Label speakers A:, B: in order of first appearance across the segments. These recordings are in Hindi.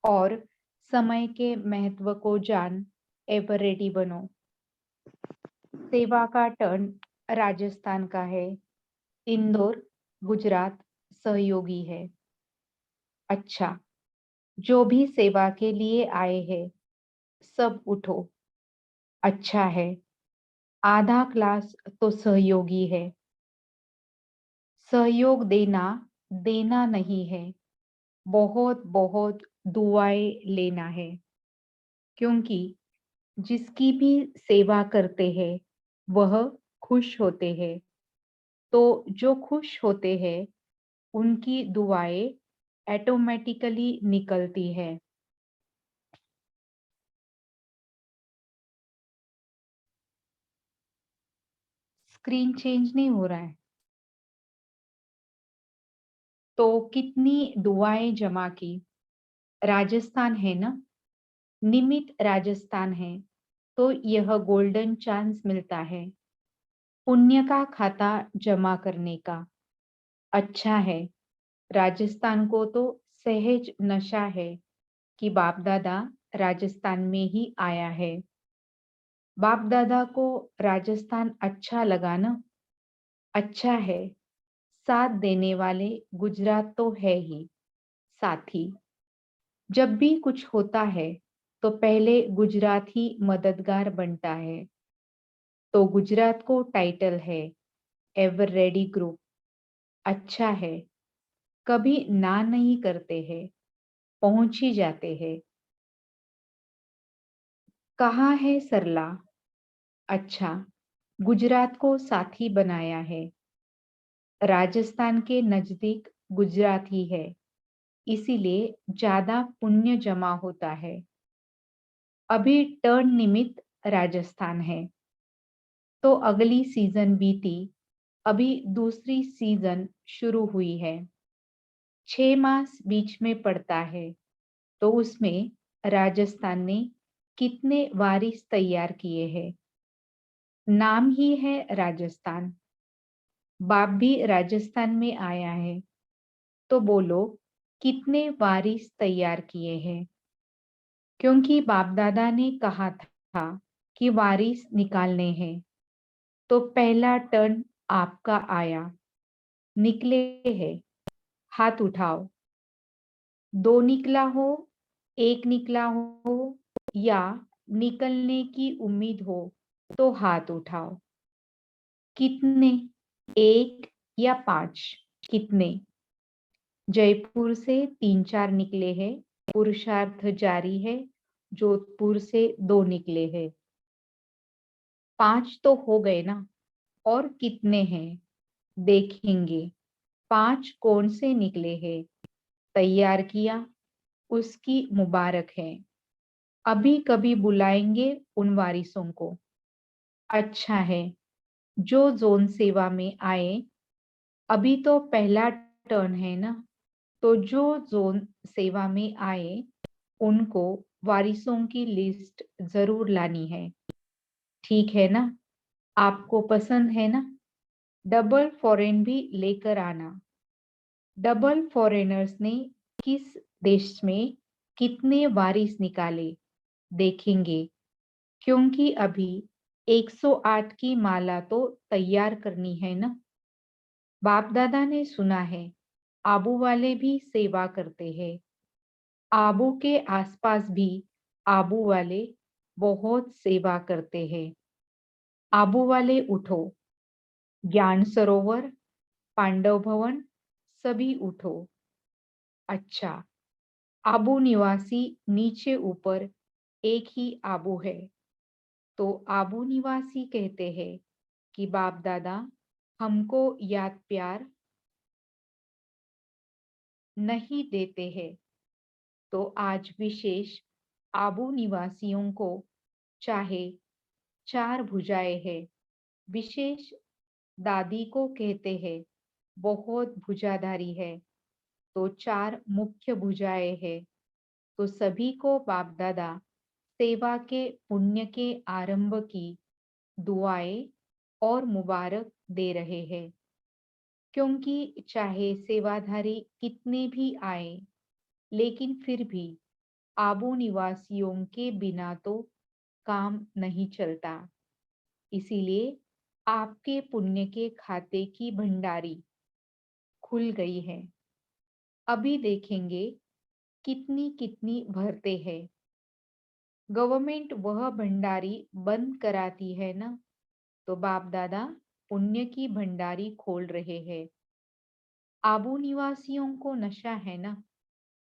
A: और समय के महत्व को जान एवर रेडी बनो। सेवा का टर्न राजस्थान का है, इंदौर, गुजरात सहयोगी है। अच्छा, जो भी सेवा के लिए आए हैं, सब उठो। अच्छा है, आधा क्लास तो सहयोगी है। सहयोग देना देना नहीं है, बहुत बहुत दुआएं लेना है। क्योंकि जिसकी भी सेवा करते हैं वह खुश होते हैं, तो जो खुश होते हैं उनकी दुआएं ऑटोमेटिकली निकलती है। स्क्रीन चेंज नहीं हो रहा है तो कितनी दुआएं जमा की। राजस्थान है ना, निमित राजस्थान है, तो यह गोल्डन चांस मिलता है पुण्य का खाता जमा करने का। अच्छा है, राजस्थान को तो सहज नशा है कि बाप दादा राजस्थान में ही आया है। बाप दादा को राजस्थान अच्छा लगा ना। अच्छा है, साथ देने वाले गुजरात तो है ही साथी। जब भी कुछ होता है तो पहले गुजरात ही मददगार बनता है, तो गुजरात को टाइटल है एवर रेडी ग्रुप। अच्छा है, कभी ना नहीं करते हैं, पहुंच ही जाते हैं। कहाँ है सरला? अच्छा, गुजरात को साथी बनाया है। राजस्थान के नजदीक गुजरात ही है, इसीलिए ज्यादा पुण्य जमा होता है। अभी टर्न निमित्त राजस्थान है, तो अगली सीजन बीती, अभी दूसरी सीजन शुरू हुई है। 6 मास बीच में पड़ता है, तो उसमें राजस्थान ने कितने वारिस तैयार किए हैं। नाम ही है राजस्थान, बाप भी राजस्थान में आया है, तो बोलो कितने वारिस तैयार किए हैं। क्योंकि बाप दादा ने कहा था कि वारिस निकालने हैं, तो पहला टर्न आपका आया। निकले हैं, हाथ उठाओ। दो निकला हो, एक निकला हो, या निकलने की उम्मीद हो तो हाथ उठाओ। कितने? एक या 5? कितने? जयपुर से 3-4 निकले हैं, पुरुषार्थ जारी है। जोधपुर से 2 निकले हैं। 5 तो हो गए ना, और कितने हैं देखेंगे। 5 कौन से निकले हैं, तैयार किया, उसकी मुबारक है। अभी कभी बुलाएंगे उन वारिसों को। अच्छा है, जो जोन सेवा में आए, अभी तो पहला टर्न है ना, तो जो जोन सेवा में आए उनको वारिसों की लिस्ट जरूर लानी है। ठीक है ना? आपको पसंद है ना? डबल फॉरेन भी लेकर आना। डबल फॉरेनर्स ने किस देश में कितने वारिस निकाले देखेंगे। क्योंकि अभी 108 की माला तो तैयार करनी है ना। बाप दादा ने सुना है आबू वाले भी सेवा करते हैं। आबू के आसपास भी आबू वाले बहुत सेवा करते हैं। आबू वाले उठो। ज्ञान सरोवर, पांडव भवन, सभी उठो। अच्छा, आबू निवासी नीचे ऊपर एक ही आबू है, तो आबू निवासी कहते हैं कि बाप दादा हमको याद प्यार नहीं देते हैं, तो आज विशेष आबू निवासियों को चाहे 4 भुजाएं है। विशेष दादी को कहते हैं बहुत भुजाधारी है, तो 4 मुख्य भुजाएं है। तो सभी को बाप दादा सेवा के पुण्य के आरंभ की दुआएं और मुबारक दे रहे हैं। क्योंकि चाहे सेवाधारी कितने भी आए, लेकिन फिर भी आबू निवासियों के बिना तो काम नहीं चलता। इसीलिए आपके पुण्य के खाते की भंडारी खुल गई है। अभी देखेंगे कितनी कितनी भरते हैं। गवर्नमेंट वह भंडारी बंद कराती है ना, तो बाप दादा पुण्य की भंडारी खोल रहे हैं। आबू निवासियों को नशा है ना,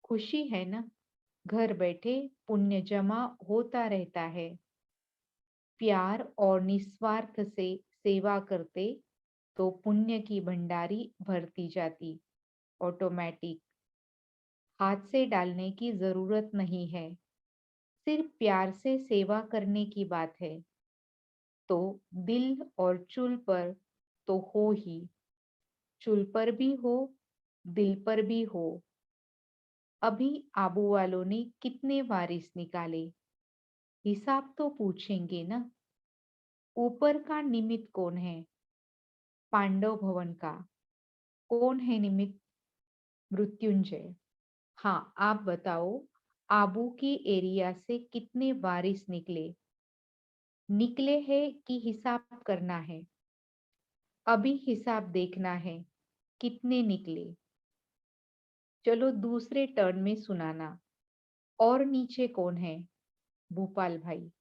A: खुशी है ना, घर बैठे पुण्य जमा होता रहता है। प्यार और निस्वार्थ से सेवा करते तो पुण्य की भंडारी भरती जाती ऑटोमेटिक। हाथ से डालने की जरूरत नहीं है, सिर्फ प्यार से सेवा करने की बात है। तो दिल और चुल पर तो हो ही, चुल पर भी हो, दिल पर भी हो। अभी आबू वालों ने कितने वारिस निकाले, हिसाब तो पूछेंगे ना। ऊपर का निमित्त कौन है? पांडव भवन का। कौन है निमित्त? मृत्युंजय। हाँ, आप बताओ, आबू की एरिया से कितने वारिस निकले? निकले हैं कि हिसाब करना है? अभी हिसाब देखना है, कितने निकले। चलो दूसरे टर्न में सुनाना। और नीचे कौन है? भूपाल भाई।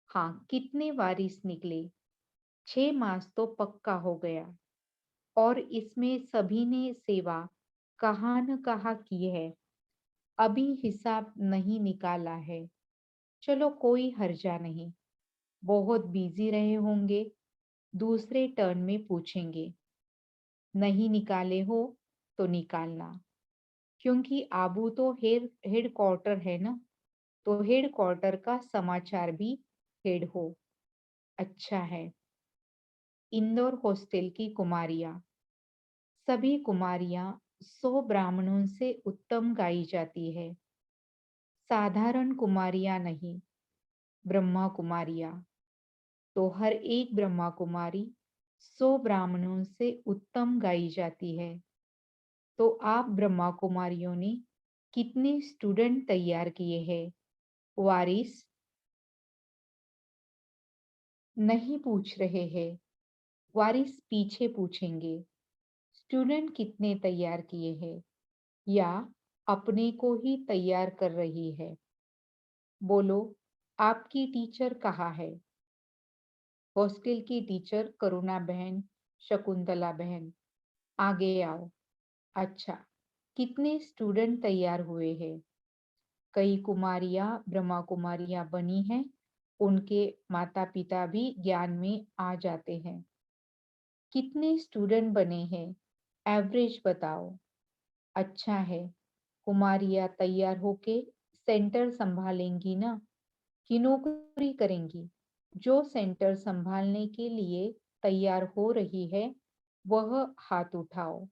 A: हाँ, कितने वारिस निकले? 6 मास तो पक्का हो गया। और इसमें सभी ने सेवा कहाँ न कहाँ की है। अभी हिसाब नहीं निकाला है। चलो कोई हर्जा नहीं, बहुत बिजी रहे होंगे, दूसरे टर्न में पूछेंगे। नहीं निकाले हो तो निकालना, क्योंकि आबू तो हेड क्वार्टर है ना, तो हेड क्वार्टर का समाचार भी हेड हो। अच्छा है। इंदौर हॉस्टल की कुमारियां, सभी कुमारियां 100 ब्राह्मणों से उत्तम गाई जाती है। साधारण कुमारियां नहीं, ब्रह्मा कुमारियां। तो हर एक ब्रह्मा कुमारी 100 ब्राह्मणों से उत्तम गाई जाती है। तो आप ब्रह्मा कुमारियों ने कितने स्टूडेंट तैयार किए हैं? वारिस नहीं पूछ रहे हैं, वारिस पीछे पूछेंगे। स्टूडेंट कितने तैयार किए हैं, या अपने को ही तैयार कर रही है? बोलो, आपकी टीचर कहाँ है? हॉस्टल की टीचर करुणा बहन, शकुंतला बहन, आगे आओ। अच्छा, कितने स्टूडेंट तैयार हुए हैं? कई कुमारियां ब्रह्मा कुमारियां बनी हैं, उनके माता पिता भी ज्ञान में आ जाते हैं। कितने स्टूडेंट बने हैं? एवरेज बताओ। अच्छा है। कुमारियां तैयार होके सेंटर संभालेंगी ना, कि नौकरी करेंगी? जो सेंटर संभालने के लिए तैयार हो रही है वह हाथ उठाओ।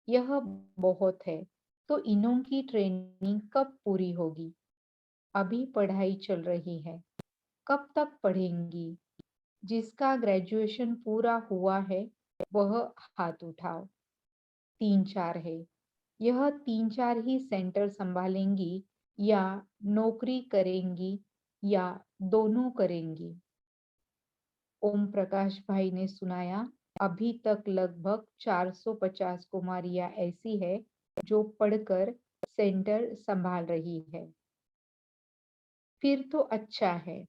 A: यह बहुत है। तो इन्हों की ट्रेनिंग कब पूरी होगी? अभी पढ़ाई चल रही है। कब तक पढ़ेंगी? जिसका ग्रेजुएशन पूरा हुआ है वह हाथ उठाओ। 3 4 है। यह 3 4 ही सेंटर संभालेंगी, या नौकरी करेंगी, या दोनों करेंगी? ओम प्रकाश भाई ने सुनाया, अभी तक लगभग 450 कुमारियां ऐसी है जो पढ़कर सेंटर संभाल रही है। फिर तो अच्छा है।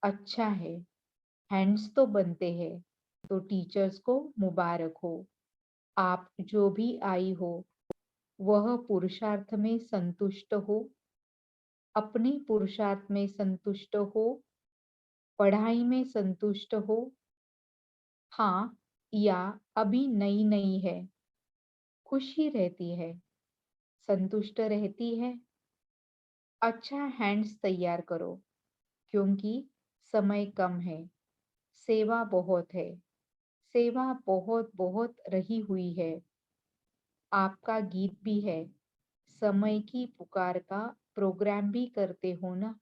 A: अच्छा है। हैंड्स तो बनते हैं, तो टीचर्स को मुबारक हो। आप जो भी आई हो वह पुरुषार्थ में संतुष्ट हो, अपने पुरुषार्थ में संतुष्ट हो, पढ़ाई में संतुष्ट हो। हाँ, या अभी नई नई है, खुशी रहती है, संतुष्ट रहती है। अच्छा, हैंड्स तैयार करो, क्योंकि समय कम है, सेवा बहुत है, सेवा बहुत बहुत रही हुई है। आपका गीत भी है, समय की पुकार का प्रोग्राम भी करते हो ना,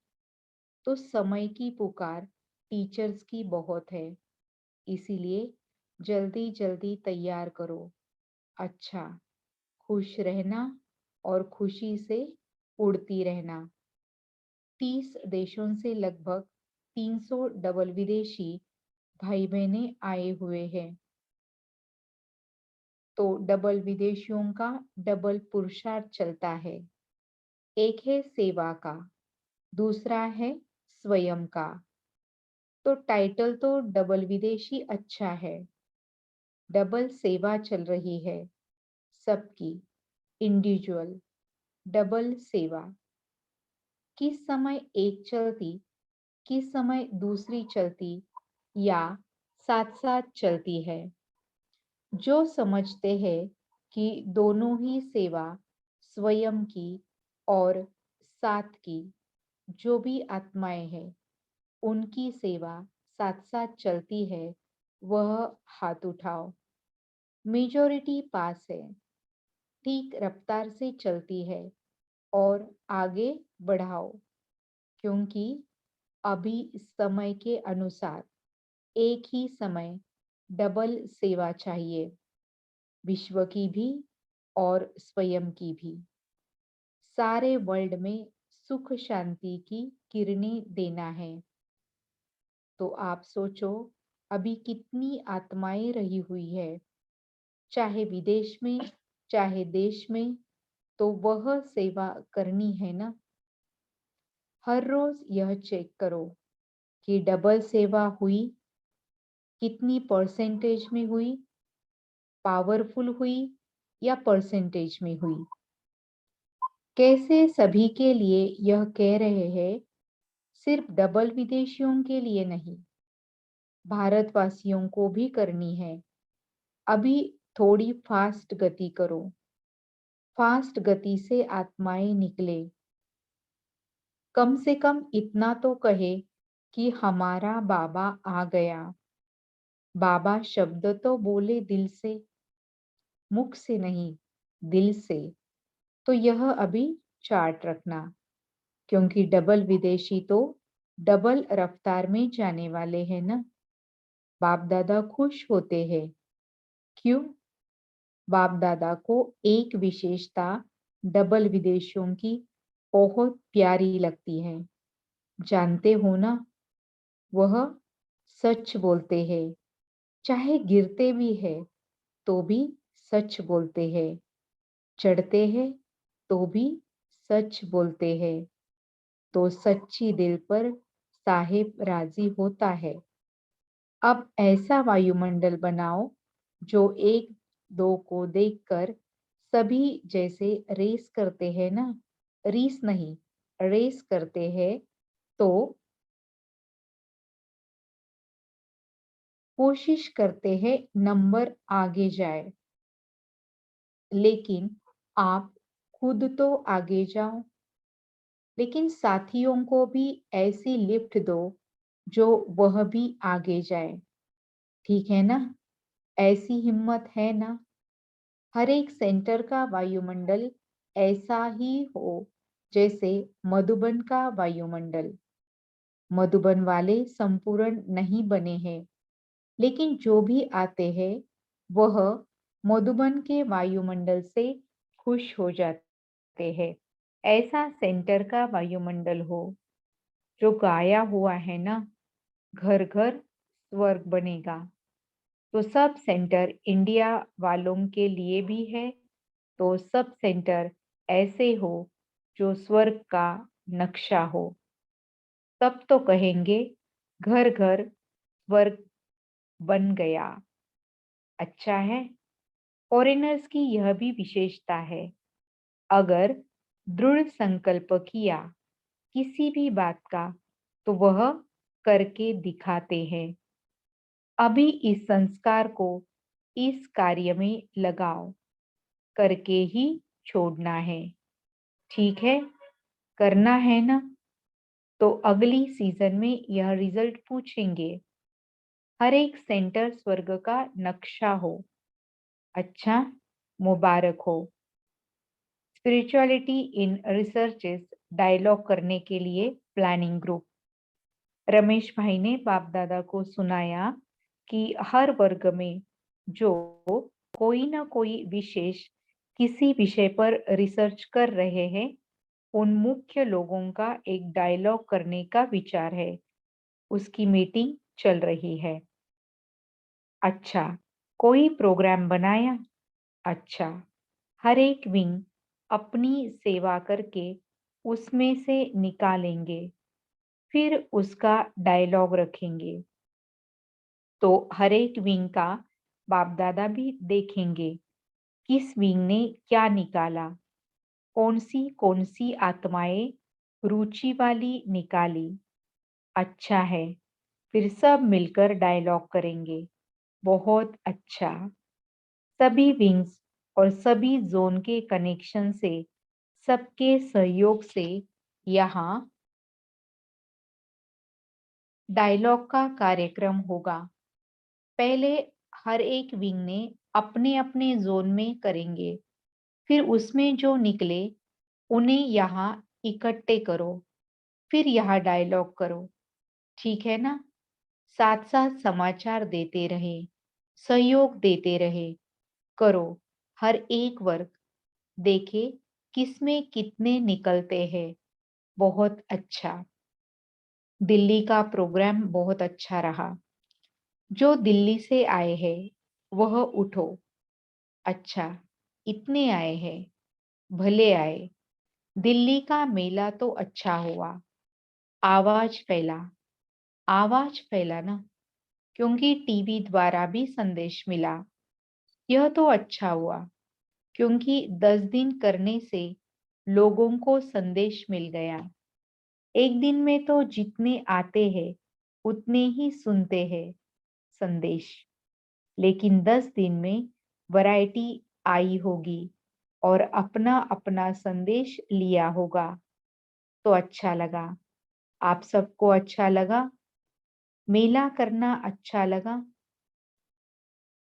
A: तो समय की पुकार टीचर्स की बहुत है, इसीलिए जल्दी जल्दी तैयार करो। अच्छा, खुश रहना और खुशी से उड़ती रहना। 30 देशों से लगभग 300 डबल विदेशी भाई बहनें आए हुए हैं। तो डबल विदेशियों का डबल पुरुषार्थ चलता है। एक है सेवा का, दूसरा है स्वयं का। तो टाइटल तो डबल विदेशी अच्छा है, डबल सेवा चल रही है सबकी, इंडिविजुअल डबल सेवा। किस समय एक चलती, किस समय दूसरी चलती, या साथ साथ चलती है। जो समझते हैं कि दोनों ही सेवा, स्वयं की और साथ की, जो भी आत्माएं हैं उनकी सेवा साथ साथ चलती है, वह हाथ उठाओ। मेजॉरिटी पास है, ठीक रफ्तार से चलती है और आगे बढ़ाओ, क्योंकि अभी समय के अनुसार एक ही समय डबल सेवा चाहिए, विश्व की भी और स्वयं की भी। सारे वर्ल्ड में सुख शांति की किरणें देना है। तो आप सोचो, अभी कितनी आत्माएं रही हुई है, चाहे विदेश में चाहे देश में, तो वह सेवा करनी है ना। हर रोज यह चेक करो कि डबल सेवा हुई, कितनी परसेंटेज में हुई, पावरफुल हुई या परसेंटेज में हुई। कैसे सभी के लिए यह कह रहे हैं, सिर्फ डबल विदेशियों के लिए नहीं, भारतवासियों को भी करनी है। अभी थोड़ी फास्ट गति करो, फास्ट गति से आत्माएं निकले। कम से कम इतना तो कहे कि हमारा बाबा आ गया। बाबा शब्द तो बोले दिल से, मुख से नहीं, दिल से। तो यह अभी चार्ट रखना, क्योंकि डबल विदेशी तो डबल रफ्तार में जाने वाले हैं ना। बाप दादा खुश होते हैं, क्यों? बाप दादा को एक विशेषता डबल विदेशियों की बहुत प्यारी लगती है, जानते हो ना? वह सच बोलते हैं, चाहे गिरते भी है तो भी सच बोलते हैं, चढ़ते हैं तो भी सच बोलते हैं। तो सच्ची दिल पर साहेब राजी होता है। अब ऐसा वायुमंडल बनाओ जो एक दो को देखकर सभी जैसे रेस करते हैं ना, रीस नहीं, रेस करते हैं, तो कोशिश करते हैं नंबर आगे जाए। लेकिन आप खुद तो आगे जाओ, लेकिन साथियों को भी ऐसी लिफ्ट दो जो वह भी आगे जाए। ठीक है ना? ऐसी हिम्मत है ना? हर एक सेंटर का वायुमंडल ऐसा ही हो जैसे मधुबन का वायुमंडल। मधुबन वाले संपूर्ण नहीं बने हैं, लेकिन जो भी आते हैं वह मधुबन के वायुमंडल से खुश हो जाते हैं। ऐसा सेंटर का वायुमंडल हो जो गाया हुआ है ना, घर घर स्वर्ग बनेगा। तो सब सेंटर इंडिया वालों के लिए भी है, तो सब सेंटर ऐसे हो जो स्वर्ग का नक्शा हो। तब तो कहेंगे घर घर स्वर्ग बन गया। अच्छा है। फॉरेनर्स की यह भी विशेषता है, अगर दृढ़ संकल्प किया किसी भी बात का तो वह करके दिखाते हैं। अभी इस संस्कार को इस कार्य में लगाओ, करके ही छोड़ना है। ठीक है, करना है ना? तो अगली सीजन में यह रिजल्ट पूछेंगे। हर एक सेंटर स्वर्ग का नक्शा हो। अच्छा, मुबारक हो। स्पिरिचुअलिटी इन रिसर्चेस डायलॉग करने के लिए प्लानिंग ग्रुप। रमेश भाई ने बाप दादा को सुनाया कि हर वर्ग में जो कोई ना कोई विशेष किसी विषय पर रिसर्च कर रहे हैं, उन मुख्य लोगों का एक डायलॉग करने का विचार है। उसकी मीटिंग चल रही है। अच्छा, कोई प्रोग्राम बनाया? अच्छा, हर एक विंग अपनी सेवा करके उसमें से निकालेंगे, फिर उसका डायलॉग रखेंगे। तो हर एक विंग का बाप दादा भी देखेंगे, किस विंग ने क्या निकाला, कौन सी आत्माएं रुचि वाली निकाली। अच्छा है, फिर सब मिलकर डायलॉग करेंगे। बहुत अच्छा। सभी विंग्स और सभी जोन के कनेक्शन से, सबके सहयोग से यहाँ डायलॉग का कार्यक्रम होगा। पहले हर एक विंग ने अपने अपने जोन में करेंगे, फिर उसमें जो निकले उन्हें यहाँ इकट्ठे करो, फिर यहाँ डायलॉग करो। ठीक है ना? साथ साथ समाचार देते रहे, सहयोग देते रहे। करो, हर एक वर्ग देखे किसमें कितने निकलते हैं। बहुत अच्छा। दिल्ली का प्रोग्राम बहुत अच्छा रहा। जो दिल्ली से आए हैं वह उठो। अच्छा, इतने आए हैं, भले आए। दिल्ली का मेला तो अच्छा हुआ। आवाज फैला। आवाज फैला ना, क्योंकि टीवी द्वारा भी संदेश मिला। यह तो अच्छा हुआ, क्योंकि 10 दिन करने से लोगों को संदेश मिल गया। एक दिन में तो जितने आते हैं उतने ही सुनते हैं संदेश, लेकिन 10 दिन में वैरायटी आई होगी और अपना अपना संदेश लिया होगा। तो अच्छा लगा। आप सबको अच्छा लगा? मेला करना अच्छा लगा?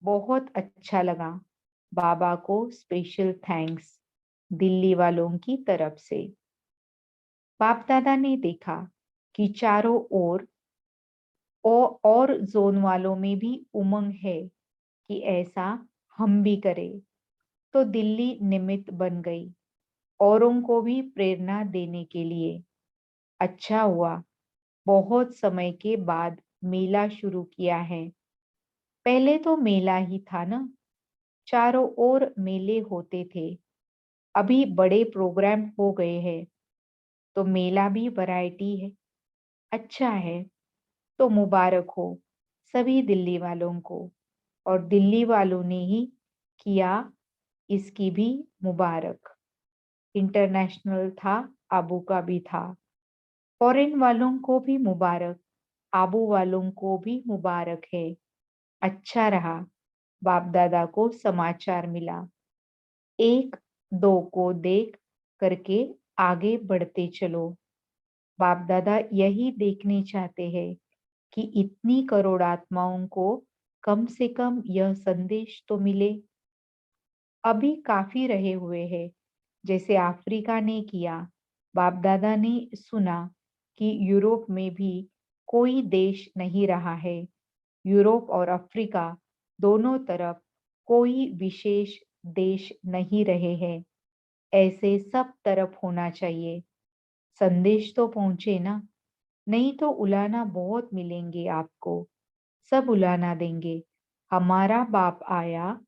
A: बहुत अच्छा लगा। बाबा को स्पेशल थैंक्स दिल्ली वालों की तरफ से। बाप दादा ने देखा कि चारों ओर और जोन वालों में भी उमंग है कि ऐसा हम भी करें। तो दिल्ली निमित्त बन गई, औरों को भी प्रेरणा देने के लिए। अच्छा हुआ, बहुत समय के बाद मेला शुरू किया है। पहले तो मेला ही था ना, चारों ओर मेले होते थे। अभी बड़े प्रोग्राम हो गए हैं, तो मेला भी वैरायटी है। अच्छा है, तो मुबारक हो सभी दिल्ली वालों को। और दिल्ली वालों ने ही किया, इसकी भी मुबारक। इंटरनेशनल था, आबू का भी था। फॉरेन वालों को भी मुबारक, आबू वालों को भी मुबारक है। अच्छा रहा, बाप दादा को समाचार मिला। एक दो को देख करके आगे बढ़ते चलो। बाप दादा यही देखने चाहते हैं कि इतनी करोड़ आत्माओं को कम से कम यह संदेश तो मिले। अभी काफी रहे हुए हैं, जैसे अफ्रीका ने किया। बाप दादा ने सुना कि यूरोप में भी कोई देश नहीं रहा है। यूरोप और अफ्रीका दोनों तरफ कोई विशेष देश नहीं रहे हैं। ऐसे सब तरफ होना चाहिए। संदेश तो पहुंचे ना, नहीं तो उलाना बहुत मिलेंगे आपको। सब उलाना देंगे। हमारा बाप आया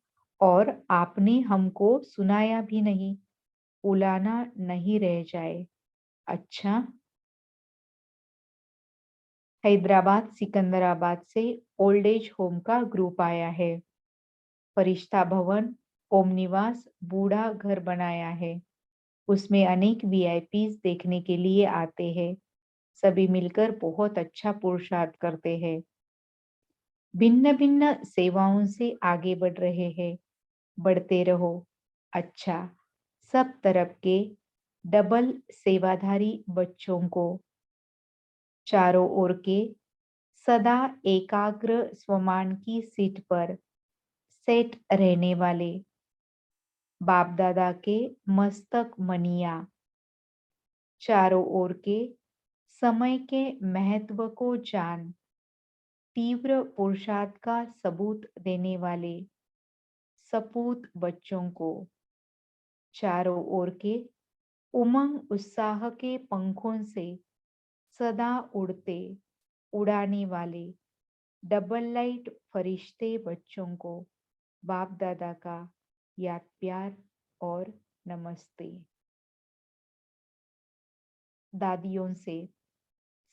A: और आपने हमको सुनाया भी नहीं। उलाना नहीं रह जाए। अच्छा। हैदराबाद सिकंदराबाद से ओल्ड एज होम का ग्रुप आया है। फरिश्ता भवन, ओम निवास, बूढ़ा घर बनाया है। उसमें अनेक वीआईपीज देखने के लिए आते हैं। सभी मिलकर बहुत अच्छा पुरुषार्थ करते हैं। भिन्न भिन्न सेवाओं से आगे बढ़ रहे हैं। बढ़ते रहो। अच्छा, सब तरफ के डबल सेवाधारी बच्चों को, चारों ओर के सदा एकाग्र स्वमान की सीट पर सेट रहने वाले बाप दादा के मस्तक मनिया, चारों ओर के समय के महत्व को जान तीव्र पुरुषार्थ का सबूत देने वाले सपूत बच्चों को, चारों ओर के उमंग उत्साह के पंखों से सदा उड़ते उड़ाने वाले डबल लाइट फरिश्ते बच्चों को बाप दादा का याद प्यार और नमस्ते। दादियों से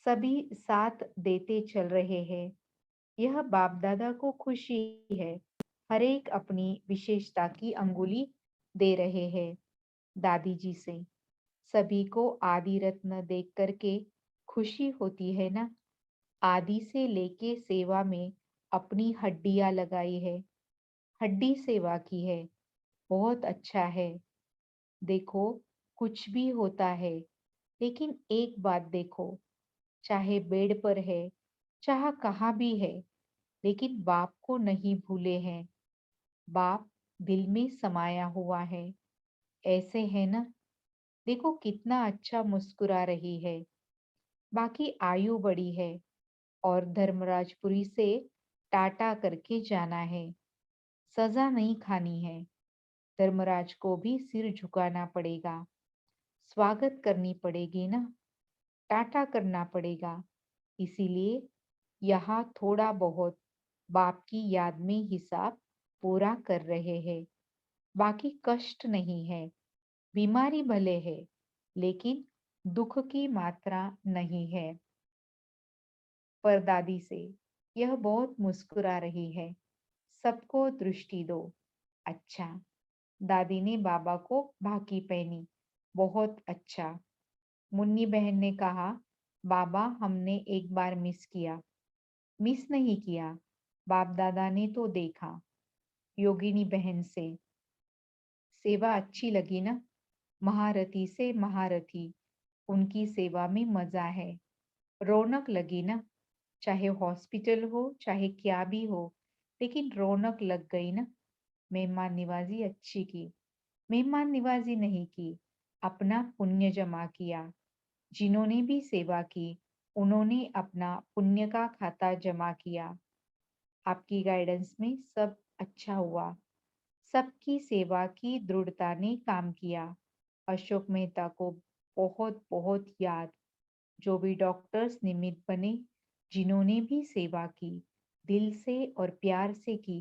A: सभी साथ देते चल रहे हैं। यह बाप दादा को खुशी है। हर एक अपनी विशेषता की अंगुली दे रहे हैं। दादी जी से सभी को आदि रत्न देख करके खुशी होती है ना। आदि से लेके सेवा में अपनी हड्डियां लगाई है। हड्डी सेवा की है। बहुत अच्छा है। देखो, कुछ भी होता है, लेकिन एक बात देखो, चाहे बेड पर है, चाहे कहाँ भी है, लेकिन बाप को नहीं भूले हैं। बाप दिल में समाया हुआ है। ऐसे है ना। देखो कितना अच्छा मुस्कुरा रही है। बाकी आयु बड़ी है और धर्मराजपुरी से टाटा करके जाना है। सजा नहीं खानी है। धर्मराज को भी सिर झुकाना पड़ेगा। स्वागत करनी पड़ेगी ना। टाटा करना पड़ेगा। इसीलिए यहाँ थोड़ा बहुत बाप की याद में हिसाब पूरा कर रहे हैं। बाकी कष्ट नहीं है। बीमारी भले है, लेकिन दुख की मात्रा नहीं है। परदादी से यह बहुत मुस्कुरा रही है। सबको दृष्टि दो। अच्छा। दादी ने बाबा को भाकी पहनी। बहुत अच्छा। मुन्नी बहन ने कहा, बाबा हमने एक बार मिस किया। मिस नहीं किया, बाप दादा ने तो देखा। योगिनी बहन से सेवा अच्छी लगी ना। महारथी से महारथी, उनकी सेवा में मजा है। रौनक लगी ना। चाहे हॉस्पिटल हो चाहे क्या भी हो, लेकिन रौनक लग गई ना। मेहमान निवाजी अच्छी की। मेहमान निवाजी नहीं की, अपना पुण्य जमा किया। जिन्होंने भी सेवा की, उन्होंने अपना पुण्य का खाता जमा किया। आपकी गाइडेंस में सब अच्छा हुआ। सबकी सेवा की दृढ़ता ने काम किया। अशोक मेहता को बहुत बहुत याद। जो भी डॉक्टर्स निमित्त बने, जिन्होंने भी सेवा की, दिल से और प्यार से की।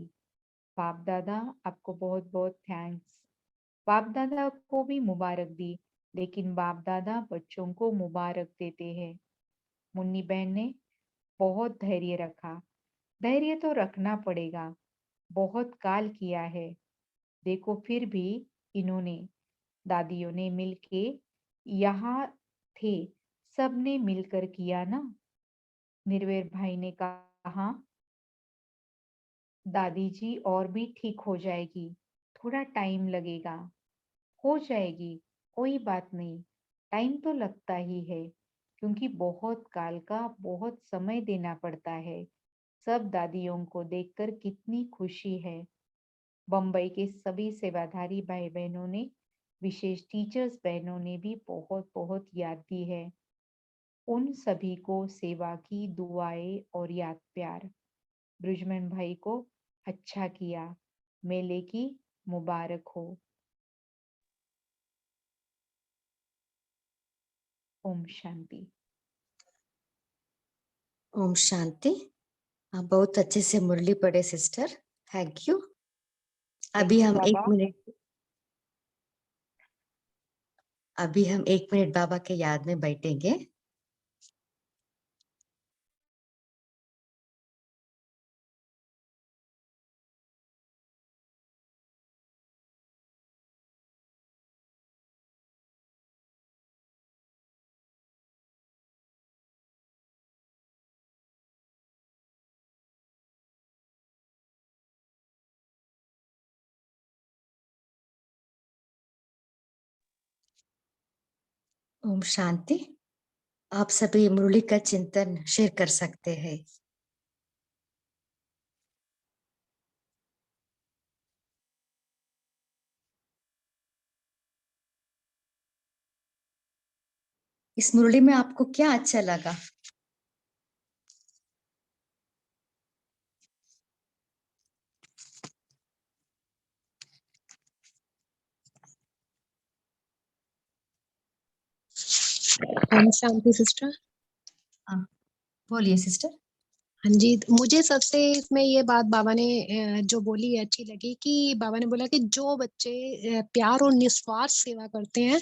A: बाप दादा आपको बहुत बहुत थैंक्स। बाप दादा को भी मुबारक दी, लेकिन बाप दादा बच्चों को मुबारक देते हैं। मुन्नी बहन ने बहुत धैर्य रखा। धैर्य तो रखना पड़ेगा। बहुत काल किया है। देखो फिर भी इन्होंने, दादियों ने मिलके यहाँ थे, सबने मिलकर किया ना। निर्वेर भाई ने कहा, दादी जी और भी ठीक हो जाएगी। थोड़ा टाइम लगेगा। हो जाएगी, कोई बात नहीं। टाइम तो लगता ही है, क्योंकि बहुत काल का बहुत समय देना पड़ता है। सब दादियों को देखकर कितनी खुशी है। बम्बई के सभी सेवाधारी भाई बहनों ने, विशेष टीचर्स बहनों ने भी बहुत बहुत याद दी है। उन सभी को सेवा की दुआएं और याद प्यार। ब्रिजमन भाई को अच्छा किया। मेले की मुबारक हो। ओम शांति।
B: ओम शांति। आप बहुत अच्छे से मुरली पढ़े सिस्टर, थैंक यू।
A: थैंक
B: अभी
A: यू
B: हम एक
A: बाबा।
B: मिनट अभी हम 1 मिनट बाबा के याद में बैठेंगे। ओम शांति। आप सभी मुरली का चिंतन शेयर कर सकते हैं। इस मुरली में आपको क्या अच्छा लगा?
C: ओम शांति सिस्टर।
B: हाँ, बोलिए सिस्टर।
C: हाँ जी, मुझे सबसे इसमें ये बात बाबा ने जो बोली अच्छी लगी कि बाबा ने बोला कि जो बच्चे प्यार और निस्वार्थ सेवा करते हैं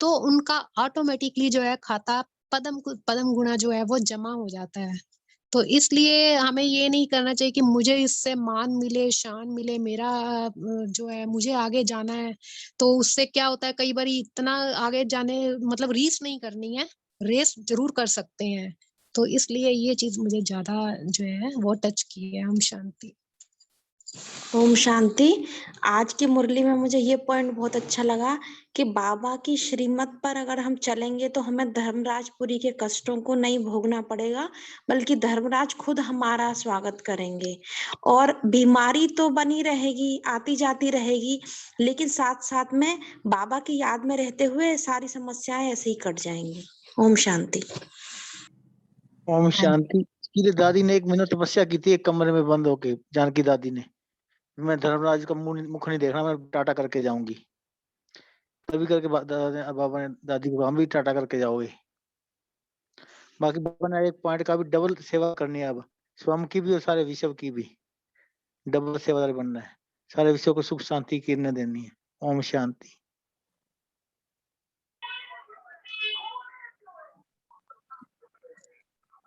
C: तो उनका ऑटोमेटिकली जो है खाता पदम पदम गुणा जो है वो जमा हो जाता है। तो इसलिए हमें ये नहीं करना चाहिए कि मुझे इससे मान मिले, शान मिले, मेरा जो है मुझे आगे जाना है। तो उससे क्या होता है, कई बार इतना आगे जाने मतलब रेस नहीं करनी है, रेस जरूर कर सकते हैं। तो इसलिए ये चीज मुझे ज्यादा जो है वो टच की है। ओम शांति।
D: ओम शांति। आज की मुरली में मुझे ये पॉइंट बहुत अच्छा लगा कि बाबा की श्रीमत पर अगर हम चलेंगे तो हमें धर्मराजपुरी के कष्टों को नहीं भोगना पड़ेगा, बल्कि धर्मराज खुद हमारा स्वागत करेंगे। और बीमारी तो बनी रहेगी, आती जाती रहेगी, लेकिन साथ साथ में बाबा की याद में रहते हुए सारी समस्याएं ऐसे ही कट जाएंगी। ओम शांति।
E: ओम शांति। इसके लिए दादी ने 1 मिनट तपस्या की थी एक कमरे में बंद होके, जानकी दादी ने। मैं धर्मराज का मुख नहीं देखना, मैं टाटा करके जाऊंगी। तभी करके बाबा ने दादी को, हम भी टाटा करके जाओगे। बाकी बाबा ने एक पॉइंट का भी डबल सेवा करनी है, अब स्वयं की भी और सारे विश्व की भी डबल सेवादार बनना है। सारे विश्व को सुख शांति की किरणें देनी है। ओम शांति।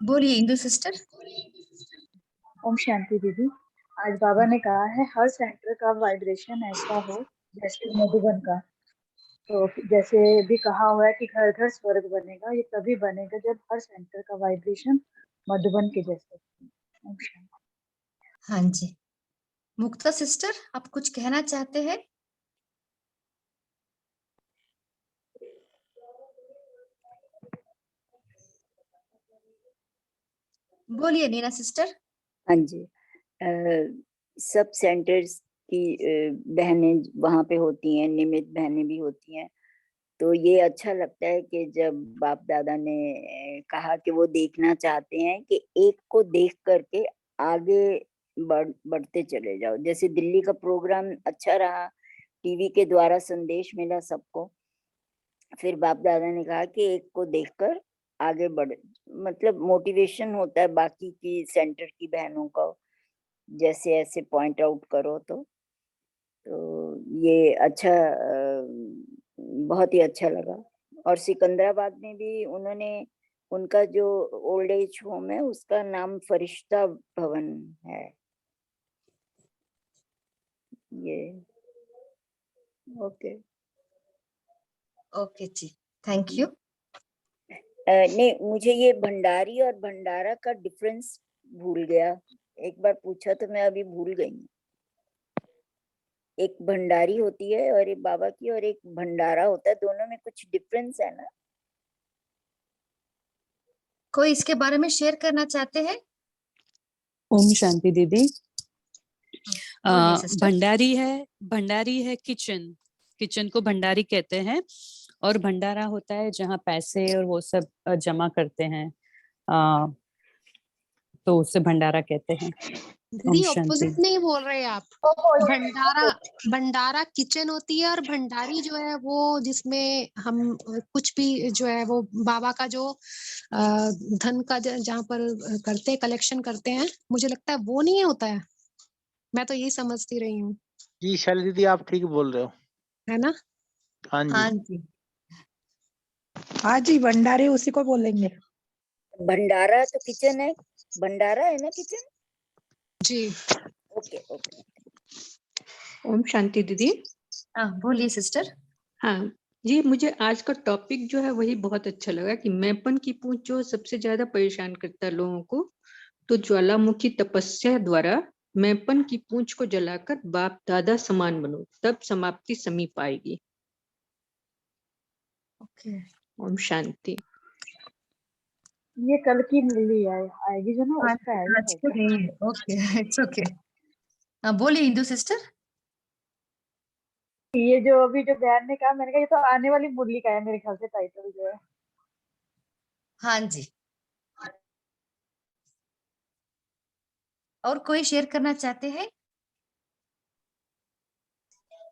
B: बोलिए इंदु सिस्टर।
F: ओम शांति दीदी। आज बाबा ने कहा है हर सेंटर का वाइब्रेशन ऐसा हो जैसे मधुबन का। तो जैसे भी कहा हुआ है कि घर घर स्वर्ग बनेगा, ये तभी बनेगा जब हर सेंटर का वाइब्रेशन मधुबन के जैसे। ओम शांति।
B: हाँ जी, मुक्ता सिस्टर, आप कुछ कहना चाहते हैं? बोलिए नीना सिस्टर।
G: हाँ जी, सब सेंटर्स की बहनें वहाँ पे होती हैं, नियमित बहनें भी होती हैं। तो ये अच्छा लगता है कि जब बाप दादा ने कहा कि वो देखना चाहते हैं कि एक को देख करके आगे बढ़ते चले जाओ। जैसे दिल्ली का प्रोग्राम अच्छा रहा, टीवी के द्वारा संदेश मिला सबको। फिर बाप दादा ने कहा कि एक को देखकर आगे बढ़, मतलब मोटिवेशन होता है बाकी की सेंटर की बहनों का, जैसे ऐसे पॉइंट आउट करो। तो ये अच्छा, बहुत ही अच्छा लगा। और सिकंदराबाद में भी उन्होंने, उनका जो ओल्ड एज होम है उसका नाम फरिश्ता भवन है। ये ओके
B: ओके जी, थैंक यू।
G: नहीं, मुझे ये भंडारी और भंडारा का डिफरेंस भूल गया। एक बार पूछा तो मैं अभी भूल गई। एक भंडारी होती है और एक बाबा की, और एक भंडारा होता है, दोनों में कुछ डिफरेंस है ना?
B: कोई इसके बारे में शेयर करना चाहते हैं?
H: ओम शांति दीदी।
B: बोलिए सिस्टर।
H: भंडारी है किचन, किचन को भंडारी कहते हैं। और भंडारा होता है जहाँ पैसे और वो सब जमा करते हैं, तो उसे भंडारा कहते हैं।
C: दीदी
H: ओम शांति।
C: ऑपोजिट नहीं बोल रहे आप। भंडारा किचन होती है, और भंडारी जो है वो जिसमें हम कुछ भी जो है वो बाबा का जो धन का जहाँ पर करते हैं, कलेक्शन करते हैं, मुझे लगता है वो नहीं होता है। मैं तो यही समझती रही हूँ।
E: जी शैली दीदी, आप ठीक बोल रहे हो,
C: है ना?
E: हाँ जी।
B: हाँ जी,
I: हाँ जी, भंडारे उसी को बोलेंगे।
G: भंडारा तो किचन है, भंडारा है ना किचन
C: जी।
G: Okay okay.
J: ओम शांति दीदी।
B: हाँ बोलिए सिस्टर।
J: हाँ जी, मुझे आज का टॉपिक जो है वही बहुत अच्छा लगा कि मैंपन की पूंछ जो सबसे ज्यादा परेशान करता है लोगों को। तो ज्वालामुखी तपस्या द्वारा मैंपन की पूंछ को जलाकर बाप दादा समान बनो, तब समाप्ति समीप आएगी।
B: ओके।
J: ओम शांति।
F: ये कल की मुरली आएगी जो ना, उसका
B: आज के नहीं, ओके इट्स ओके। हाँ बोलिए इंदु सिस्टर।
F: ये जो अभी जो बयान ने कहा, मैंने कहा ये तो आने वाली मुरली का है मेरे ख्याल से, टाइटल जो है।
B: हाँ जी, और कोई शेयर करना चाहते हैं?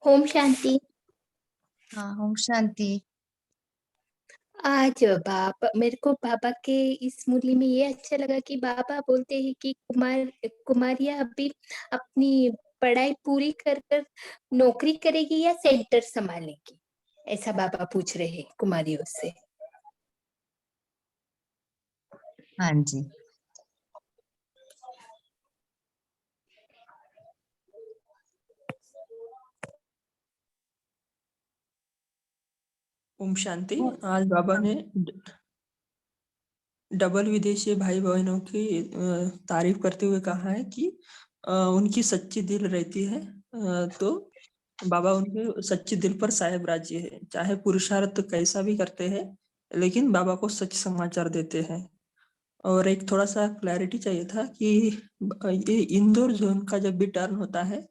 K: ओम शांति।
B: हाँ ओम शांति।
K: आज बाबा मेरे को बाबा के इस मुरली में ये अच्छा लगा कि बाबा बोलते हैं कि कुमारियाँ अभी अपनी पढ़ाई पूरी कर कर नौकरी करेगी या सेंटर संभालेगी, ऐसा बाबा पूछ रहे हैं कुमारियों से।
B: हाँ जी।
L: ओम शांति। आज बाबा ने डबल विदेशी भाई बहनों की तारीफ करते हुए कहा है कि उनकी सच्ची दिल रहती है, तो बाबा उनके सच्चे दिल पर साहेब राज्य है। चाहे पुरुषार्थ कैसा भी करते हैं, लेकिन बाबा को सच समाचार देते हैं। और एक थोड़ा सा क्लैरिटी चाहिए था कि ये इंदौर जोन का जब भी टर्न होता है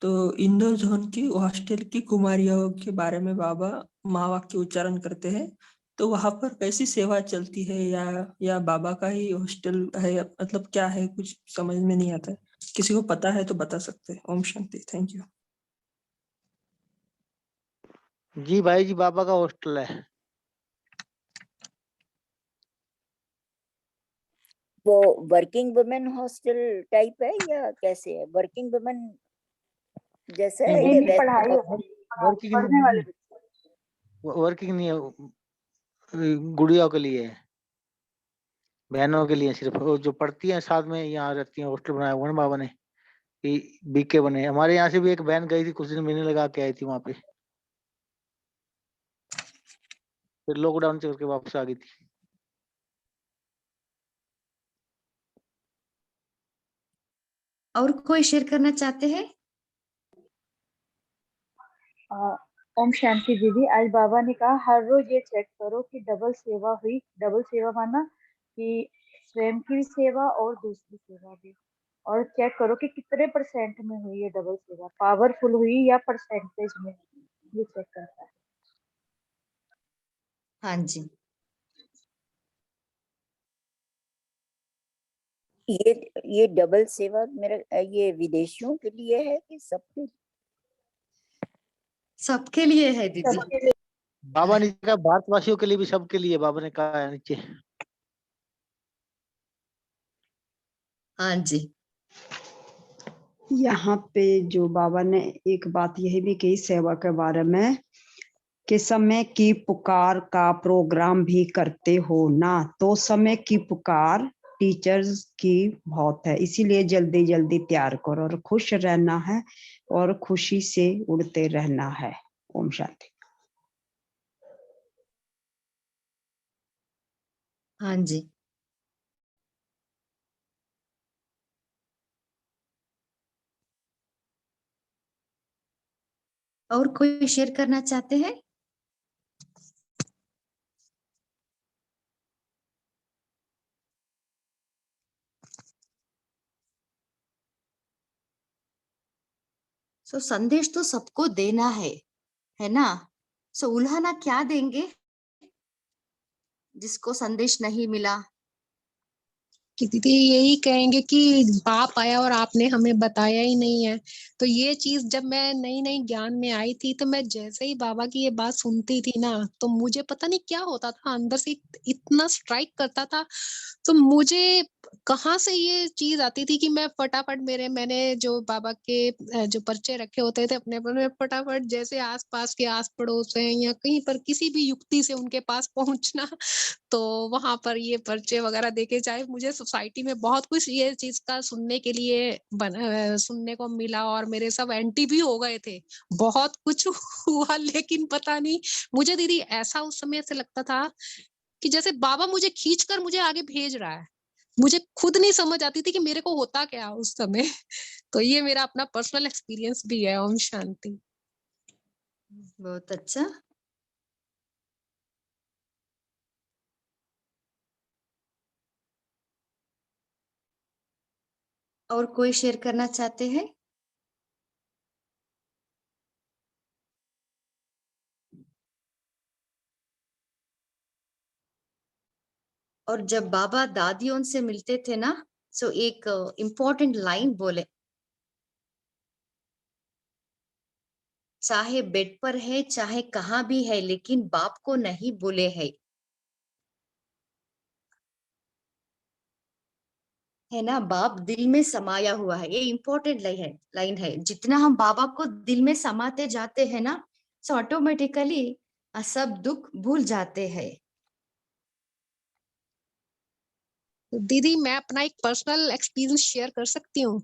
L: तो इंदौर जोन की हॉस्टल की कुमारियों के बारे में बाबा माँ वाक्य उच्चारण करते हैं। तो वहां पर कैसी सेवा चलती है या बाबा का ही हॉस्टल है, मतलब क्या है, कुछ समझ में नहीं आता है। किसी को पता है तो बता सकते हैं। ओम शांति। Thank you.
E: जी भाई जी, बाबा का हॉस्टल है।
G: वो वर्किंग वुमेन हॉस्टल टाइप है या कैसे है? वर्किंग वुमेन जैसा है
E: नहीं,
G: या
F: नहीं, पढ़ाई
G: वैसे?
F: होती है,
E: वर्किंग
F: पढ़ने वाले बच्चे।
E: वर्किंग नहीं है, गुड़िया के लिए है, बहनों के लिए सिर्फ। वो जो पढ़ती हैं साथ में यहाँ रहती हैं, हॉस्टल बनाया हुआ है बाबा ने कि बीके बने। हमारे यहाँ से भी एक बहन गई थी, कुछ दिन महीने लगा के आई थी वहां पे, फिर लॉकडाउन से करके वापस आ गई थी।
B: और कोई शेयर करना चाहते हैं?
F: ओम शांति दीदी। आज बाबा ने कहा हर रोज ये चेक करो कि डबल सेवा हुई। डबल सेवा माना कि स्वयं की भी सेवा और दूसरी सेवा भी, और चेक करो कि कितने परसेंट में हुई है डबल सेवा, पावरफुल हुई या परसेंटेज में, ये चेक करता है।
B: हाँ जी।
G: ये डबल सेवा मेरा ये विदेशियों के लिए है कि सबके?
B: सबके लिए है दीदी।
F: सबके लिए।
E: बाबा ने कहा भारतवासियों के लिए भी, सबके लिए बाबा ने कहा है नीचे।
B: हाँ जी।
I: यहाँ पे जो बाबा ने एक बात यही भी कही सेवा के बारे में कि समय की पुकार का प्रोग्राम भी करते हो ना, तो समय की पुकार टीचर्स की बहुत है, इसीलिए जल्दी जल्दी तैयार करो और खुश रहना है और खुशी से उड़ते रहना है। ओम शांति।
B: हाँ जी। और कोई शेयर करना चाहते हैं? सो संदेश तो सबको देना है ना। सो उल्हाना क्या देंगे जिसको संदेश नहीं मिला?
C: कि दीदी यही कहेंगे कि बाप आया और आपने हमें बताया ही नहीं है। तो ये चीज जब मैं नई नई ज्ञान में आई थी, तो मैं जैसे ही बाबा की ये बात सुनती थी ना, तो मुझे पता नहीं क्या होता था, अंदर से इतना स्ट्राइक करता था। तो मुझे कहाँ से ये चीज आती थी कि मैं फटाफट मैंने जो बाबा के जो पर्चे रखे होते थे अपने पर, मैं फटाफट जैसे आसपास के आस पड़ोस है या कहीं पर किसी भी युक्ति से उनके पास पहुंचना, तो वहां पर ये पर्चे वगैरह देके, चाहे मुझे सोसाइटी में बहुत कुछ ये चीज का सुनने के लिए सुनने को मिला और मेरे सब एंटी भी हो गए थे, बहुत कुछ हुआ, लेकिन पता नहीं मुझे दीदी ऐसा उस समय से लगता था कि जैसे बाबा मुझे खींचकर मुझे आगे भेज रहा है। मुझे खुद नहीं समझ आती थी कि मेरे को होता क्या उस समय। तो ये मेरा अपना पर्सनल एक्सपीरियंस भी है। ओम शांति।
B: बहुत अच्छा। और कोई शेयर करना चाहते हैं? और जब बाबा दादियों से मिलते थे ना, सो एक इम्पोर्टेंट लाइन बोले, चाहे बेड पर है चाहे कहाँ भी है, लेकिन बाप को नहीं भूले है। है ना, बाप दिल में समाया हुआ है, ये इम्पोर्टेंट लाइन है। जितना हम बाबा को दिल में समाते जाते हैं ना, सो ऑटोमेटिकली सब दुख भूल जाते हैं।
C: दीदी मैं अपना एक पर्सनल एक्सपीरियंस शेयर कर सकती हूँ?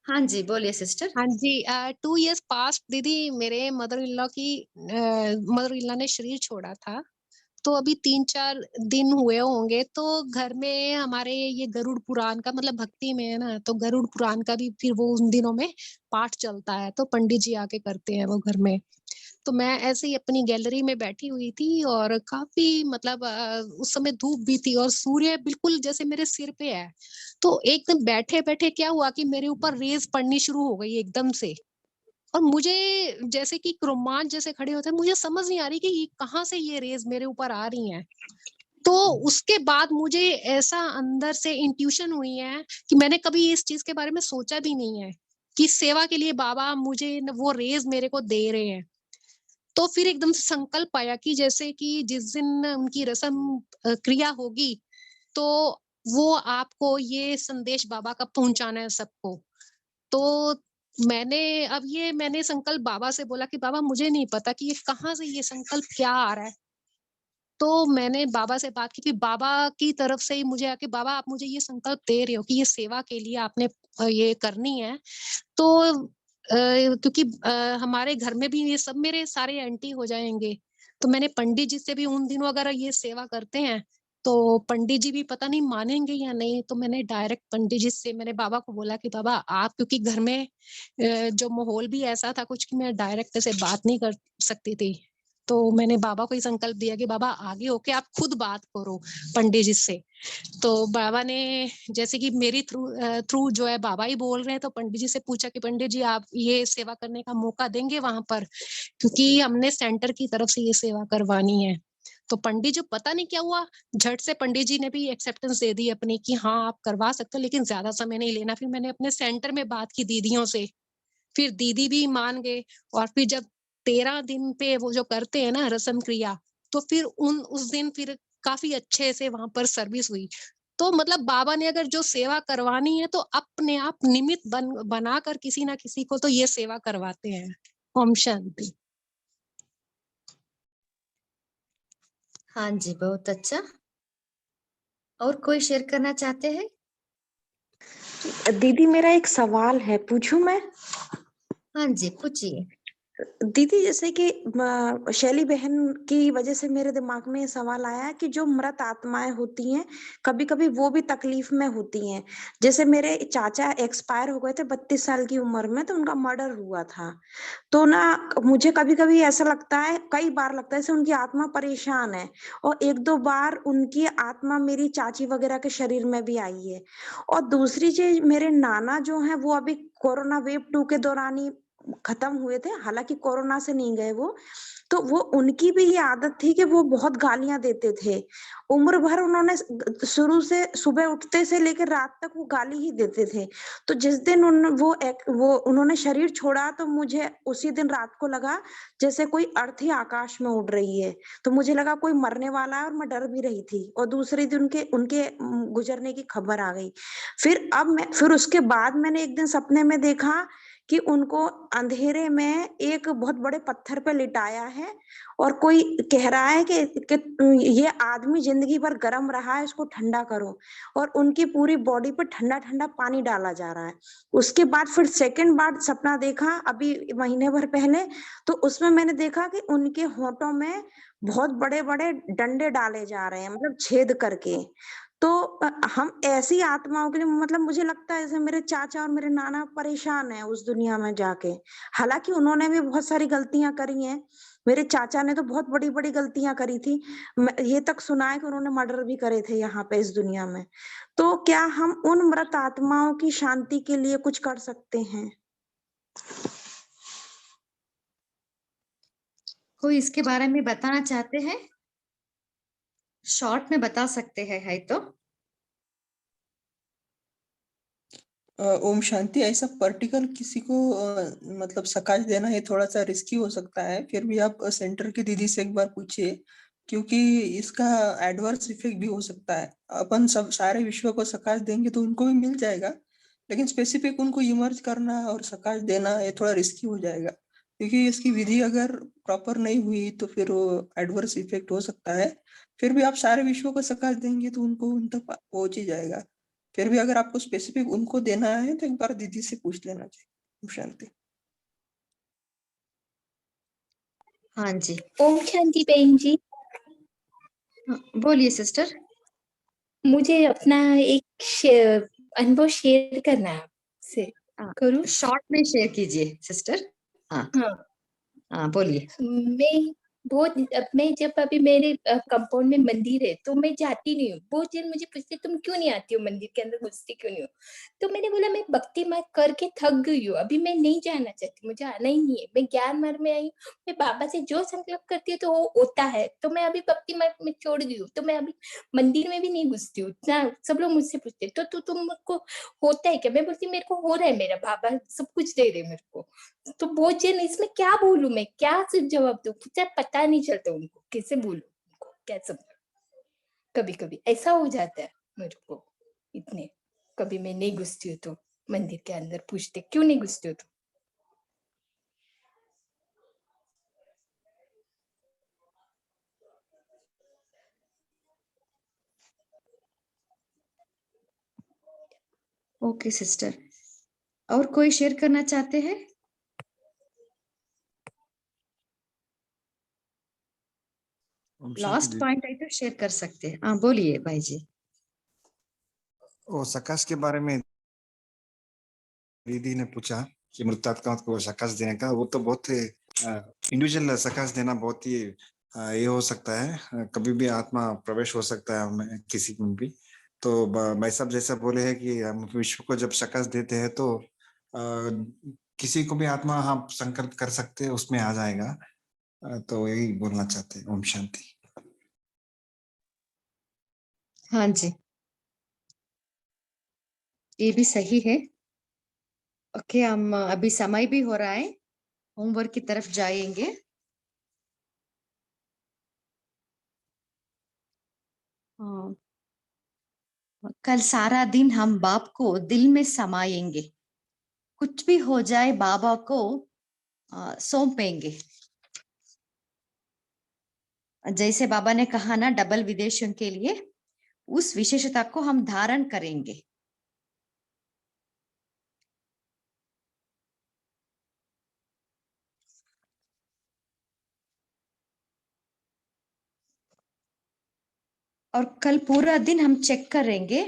B: हाँ जी, बोलिए सिस्टर।
C: हाँ जी, 2 इयर्स पास्ट दीदी मेरे मदर इन लॉ ने शरीर छोड़ा था। तो अभी 3-4 दिन हुए होंगे, तो घर में हमारे ये गरुड़ पुराण का मतलब भक्ति में है ना, तो गरुड़ पुराण का भी फिर वो उन दिनों में पाठ चलता है, तो पंडित जी आके करते हैं वो घर में। तो मैं ऐसे ही अपनी गैलरी में बैठी हुई थी और काफ़ी मतलब उस समय धूप भी थी और सूर्य बिल्कुल जैसे मेरे सिर पे है। तो एकदम बैठे-बैठे क्या हुआ कि मेरे ऊपर रेज़ पड़नी शुरू हो गई एकदम से। और मुझे जैसे कि रोमांच जैसे खड़े होते हैं, मुझे समझ नहीं आ रही कि ये कहाँ से ये रेज़ मेरे ऊपर आ रही हैं। तो उसके बाद मुझे ऐसा अंदर से इंट्यूशन हुई है कि मैंने कभी इस चीज़ के बारे में सोचा भी नहीं है, कि सेवा के लिए बाबा मुझे वो रेज़ मेरे को दे रहे हैं। तो फिर एकदम से संकल्प आया कि जैसे कि जिस दिन उनकी रस्म क्रिया होगी, तो वो आपको ये संदेश बाबा का पहुँचाना है सबको। तो मैंने संकल्प बाबा से बोला कि बाबा मुझे नहीं पता कि ये कहाँ से ये संकल्प क्या आ रहा है। तो मैंने बाबा से बात की, फिर बाबा की तरफ से ही मुझे आके बाबा आप मुझे ये संकल्प दे रहे हो कि ये सेवा के लिए आपने ये करनी है। तो क्योंकि हमारे घर में भी ये सब मेरे सारे एंटी हो जाएँगे। तो मैंने पंडित जी से भी उन दिनों अगर ये सेवा करते हैं, तो पंडित जी भी पता नहीं मानेंगे या नहीं, तो मैंने डायरेक्ट पंडित जी से मैंने बाबा को बोला कि बाबा आप क्योंकि घर में जो माहौल भी ऐसा था कुछ कि मैं डायरेक्ट ऐसे बात नहीं कर सकती थी। तो मैंने बाबा को ही संकल्प दिया कि बाबा आगे होके आप खुद बात करो पंडित जी से। तो बाबा ने जैसे कि मेरी थ्रू जो है बाबा ही बोल रहे हैं, तो पंडित जी से पूछा कि पंडित जी आप ये सेवा करने का मौका देंगे वहाँ पर? क्योंकि हमने सेंटर की तरफ से ये सेवा करवानी है। तो पंडित जी पता नहीं क्या हुआ, झट से पंडित जी ने भी एक्सेप्टेंस दे दी अपनी कि हाँ, आप करवा सकते हो लेकिन ज़्यादा समय नहीं लेना। फिर मैंने अपने सेंटर में बात की दीदियों से, फिर दीदी भी मान गए और फिर जब 13 दिन पे वो जो करते हैं ना रस्म क्रिया, तो फिर उस दिन फिर काफ़ी अच्छे से वहाँ पर सर्विस हुई। तो मतलब बाबा ने अगर जो सेवा करवानी है तो अपने आप निमित्त बनाकर किसी ना किसी को तो ये सेवा करवाते हैं। ओम शांति।
B: हाँ जी, बहुत अच्छा। और कोई शेयर करना चाहते हैं?
D: दीदी मेरा एक सवाल है, पूछूं मैं?
B: हाँ जी, पूछिए।
D: दीदी जैसे कि शैली बहन की वजह से मेरे दिमाग में ये सवाल आया कि जो मृत आत्माएं होती हैं, कभी-कभी वो भी तकलीफ में होती हैं। जैसे मेरे चाचा एक्सपायर हो गए थे 32 साल की उम्र में, तो उनका मर्डर हुआ था। तो ना मुझे कभी-कभी ऐसा लगता है, कई बार लगता है जैसे उनकी आत्मा परेशान है और 1-2 बार उनकी आत्मा मेरी चाची वगैरह के शरीर में भी आई है। और दूसरी चीज़, मेरे नाना जो हैं वो अभी कोरोना वेव 2 के दौरान ही खत्म हुए थे, हालाँकि कोरोना से नहीं गए वो। तो वो उनकी भी ये आदत थी कि वो बहुत गालियाँ देते थे। उम्र भर उन्होंने शुरू से सुबह उठते से लेकर रात तक वो गाली ही देते थे। तो जिस दिन वो उन्होंने शरीर छोड़ा, तो मुझे उसी दिन रात को लगा जैसे कोई अर्थी आकाश में उड़ रही है। तो मुझे लगा कोई मरने वाला है और मैं डर भी रही थी और दूसरे दिन उनके उनके गुजरने की खबर आ गई। फिर उसके बाद मैंने एक दिन सपने में देखा कि उनको अंधेरे में एक बहुत बड़े पत्थर पे लिटाया है और कोई कह रहा है कि ये आदमी जिंदगी भर गर्म रहा है, इसको ठंडा करो। और उनकी पूरी बॉडी पे ठंडा-ठंडा पानी डाला जा रहा है। उसके बाद फिर सेकंड बार सपना देखा अभी महीने भर पहले, तो उसमें मैंने देखा कि उनके होंठों में बहुत बड़े-बड़े डंडे डाले जा रहे हैं, मतलब छेद करके। तो हम ऐसी आत्माओं के लिए, मतलब मुझे लगता है जैसे मेरे चाचा और मेरे नाना परेशान हैं उस दुनिया में जाके। हालाँकि उन्होंने भी बहुत सारी गलतियाँ करी हैं। मेरे चाचा ने तो बहुत बड़ी-बड़ी गलतियाँ करी थी। ये तक सुना है कि उन्होंने मर्डर भी करे थे यहाँ पे इस दुनिया में। तो क्या हम उन मृत आत्माओं की शांति के लिए कुछ कर सकते हैं?
B: कोई इसके बारे में बताना चाहते हैं? शॉर्ट में बता सकते हैं, है तो?
L: ओम शांति। ऐसा पर्टिकुलर किसी को मतलब सकाश देना ये थोड़ा सा रिस्की हो सकता है, फिर भी आप सेंटर की दीदी से एक बार पूछिए क्योंकि इसका एडवर्स इफेक्ट भी हो सकता है। अपन सब सारे विश्व को सकाश देंगे तो उनको भी मिल जाएगा, लेकिन स्पेसिफिक उनको इमर्ज करना और सकाश देना ये थोड़ा रिस्की हो जाएगा, क्योंकि इसकी विधि अगर प्रॉपर नहीं हुई तो फिर वो एडवर्स इफेक्ट हो सकता है। फिर भी आप सारे विश्व को सकाश देंगे तो उनको उन तक पहुंच ही जाएगा। फिर भी अगर आपको स्पेसिफिक उनको देना है तो एक बार दीदी से पूछ लेना चाहिए। ओम शांति।
B: हाँ जी,
K: ओम शांति बहन जी।
B: बोलिए सिस्टर।
K: मुझे अपना एक अनुभव शेयर करना है आपसे। करूँ?
B: शॉर्ट में शेयर कीजिए सिस्टर। हाँ
K: हाँ।
B: हाँ बोलिए।
K: मैं जब अभी मेरे कंपाउंड में मंदिर है तो मैं जाती नहीं हूँ। बहुत जन मुझे पूछते तुम क्यों नहीं आती हो मंदिर के अंदर, घुसती क्यों नहीं हो? तो मैंने बोला मैं भक्ति मार्ग करके थक गई हूँ, अभी मैं नहीं जाना चाहती, मुझे आना ही नहीं है। मैं ज्ञान मार्ग में आई हूँ, मैं बाबा से जो संकल्प करती हूँ तो वो होता है। तो मैं अभी भक्ति मार्ग में छोड़ गई हूँ, तो मैं अभी मंदिर में भी नहीं घुसती हूँ। सब लोग मुझसे पूछते तो तुमको होता है क्या? मैं बोलती मेरे को हो रहा है, मेरा बाबा सब कुछ दे रहे मेरे को। तो बहुत जन इसमें क्या बोलूं मैं, क्या सिर्फ जवाब दूं, मुझे पता नहीं चलता उनको कैसे बोलूं, उनको क्या समझाऊं। कभी कभी ऐसा हो जाता है मेरे को। इतने कभी मैं नहीं घुसती हूँ तो मंदिर के अंदर पूछते क्यों नहीं घुसती हो तो।
B: ओके सिस्टर, और कोई शेयर करना चाहते हैं? लास्ट पॉइंट है तो शेयर कर सकते हैं। हाँ बोलिए भाई जी।
M: वो सकाश के बारे में दीदी ने पूछा कि मृतात्मा को सकाश देने का, वो तो बहुत इंडिविजुअल सकाश देना बहुत ही ये हो सकता है, कभी भी आत्मा प्रवेश हो सकता है हमें किसी में भी। तो भाई साहब जैसा बोले हैं कि हम विश्व को जब सकाश देते हैं तो किसी को भी आत्मा हम संकल्प कर सकते हैं, उसमें आ जाएगा। तो यही बोलना चाहते हैं। ओम शांति।
B: हाँ जी, ये भी सही है। ओके, हम अभी समय भी हो रहा है, होमवर्क की तरफ जाएंगे। कल सारा दिन हम बाप को दिल में समाएंगे, कुछ भी हो जाए बाबा को सौंपेंगे। जैसे बाबा ने कहा ना डबल विदेशियों के लिए, उस विशेषता को हम धारण करेंगे। और कल पूरा दिन हम चेक करेंगे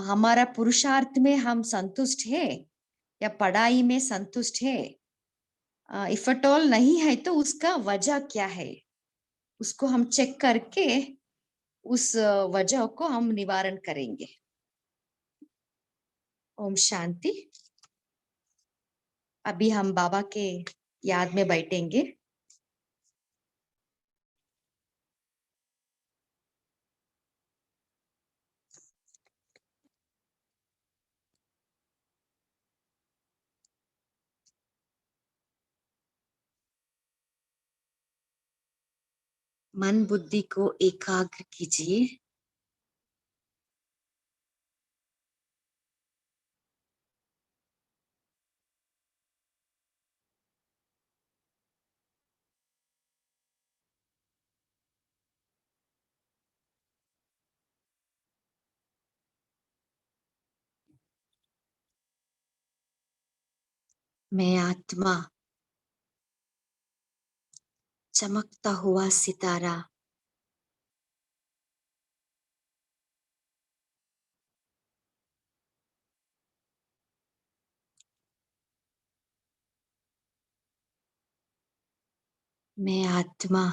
B: हमारा पुरुषार्थ में हम संतुष्ट है या पढ़ाई में संतुष्ट है। इफ एट ऑल नहीं है तो उसका वजह क्या है, उसको हम चेक करके उस वजह को हम निवारण करेंगे। ओम शांति। अभी हम बाबा के याद में बैठेंगे। मन बुद्धि को एकाग्र कीजिए। मैं आत्मा, चमकता हुआ सितारा, मैं आत्मा,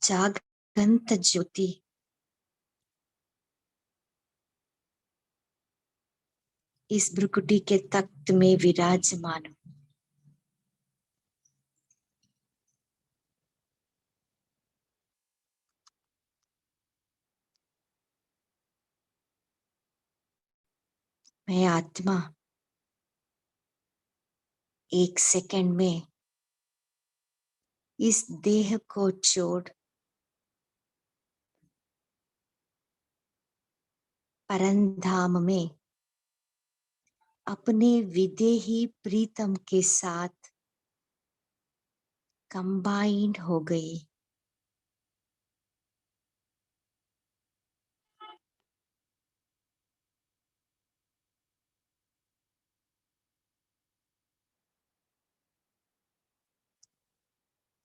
B: जागृत ज्योति, इस भ्रुकुटी के तख्त में विराजमान हूं। मैं आत्मा 1 सेकंड में इस देह को छोड़ परमधाम में अपने विदेही प्रीतम के साथ कंबाइंड हो गई।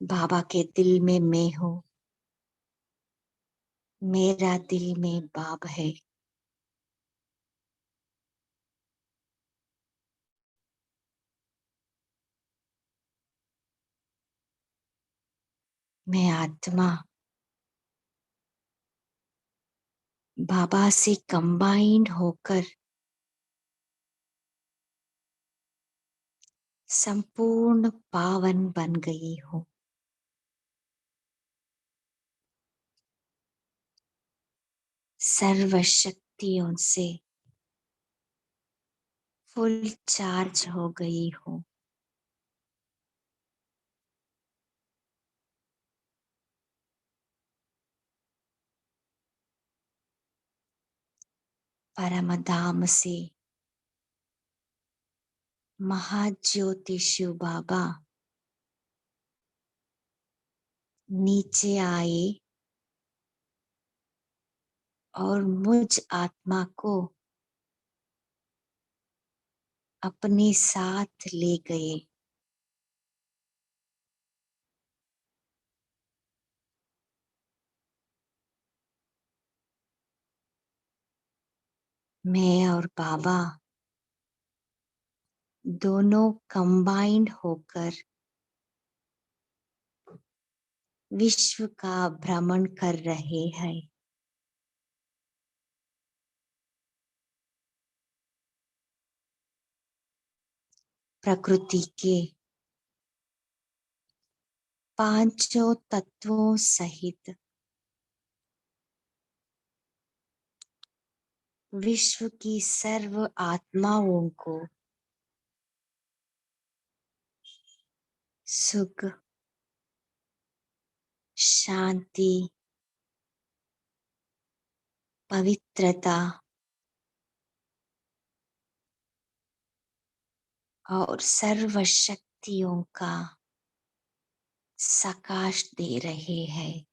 B: बाबा के दिल में मैं हूँ, मेरा दिल में बाप है। मैं आत्मा बाबा से कंबाइंड होकर संपूर्ण पावन बन गई हूँ। सर्व शक्तियों से फुल चार्ज हो गई हूँ। परमधाम से महाज्योति शिव बाबा नीचे आए और मुझ आत्मा को अपने साथ ले गए। मैं और बाबा दोनों कंबाइंड होकर विश्व का भ्रमण कर रहे हैं। प्रकृति के पांचों तत्वों सहित विश्व की सर्व आत्माओं को सुख, शांति, पवित्रता और सर्व शक्तियों का सकाश दे रहे हैं।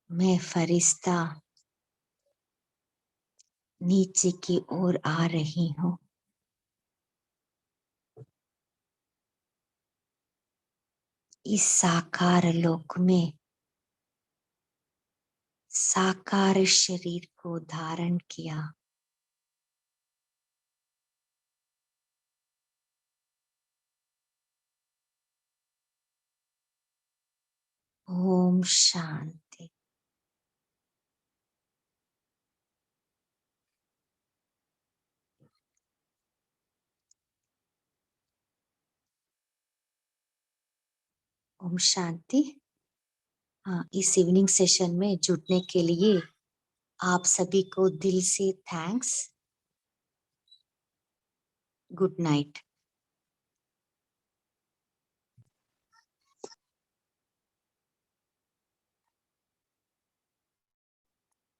B: मैं फरिश्ता नीचे की ओर आ रही हूँ। इस साकार लोक में साकार शरीर को धारण किया। ओम शांति। ओम शांति। हाँ, इस इवनिंग सेशन में जुड़ने के लिए आप सभी को दिल से थैंक्स। Good night.